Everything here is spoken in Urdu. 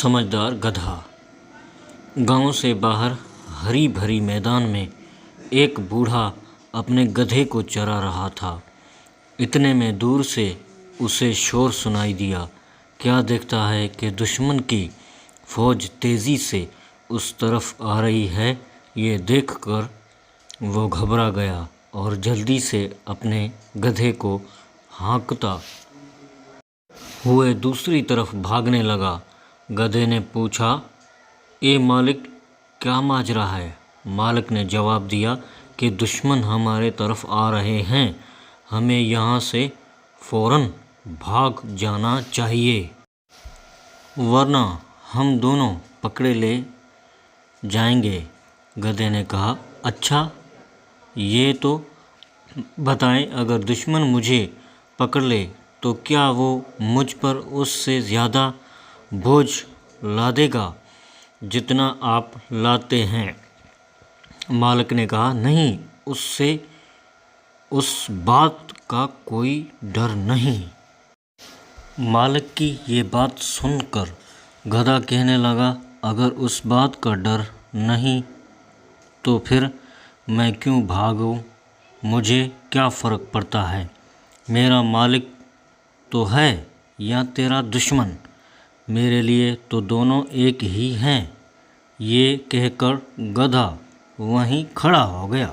سمجھدار گدھا۔ گاؤں سے باہر ہری بھری میدان میں ایک بوڑھا اپنے گدھے کو چرا رہا تھا۔ اتنے میں دور سے اسے شور سنائی دیا۔ کیا دیکھتا ہے کہ دشمن کی فوج تیزی سے اس طرف آ رہی ہے۔ یہ دیکھ کر وہ گھبرا گیا اور جلدی سے اپنے گدھے کو ہانکتا ہوئے دوسری طرف بھاگنے لگا۔ گدھے نے پوچھا، اے مالک، کیا ماجرا ہے؟ مالک نے جواب دیا کہ دشمن ہمارے طرف آ رہے ہیں، ہمیں یہاں سے فوراً بھاگ جانا چاہیے، ورنہ ہم دونوں پکڑے لے جائیں گے۔ گدھے نے کہا، اچھا، یہ تو بتائیں، اگر دشمن مجھے پکڑ لے تو کیا وہ مجھ پر اس سے زیادہ بوجھ لادے گا جتنا آپ لاتے ہیں؟ مالک نے کہا، نہیں، اس سے اس بات کا کوئی ڈر نہیں۔ مالک کی یہ بات سن کر گدھا کہنے لگا، اگر اس بات کا ڈر نہیں تو پھر میں کیوں بھاگوں؟ مجھے کیا فرق پڑتا ہے، میرا مالک تو ہے یا تیرا دشمن، میرے لیے تو دونوں ایک ہی ہیں۔ یہ کہہ کر گدھا وہیں کھڑا ہو گیا۔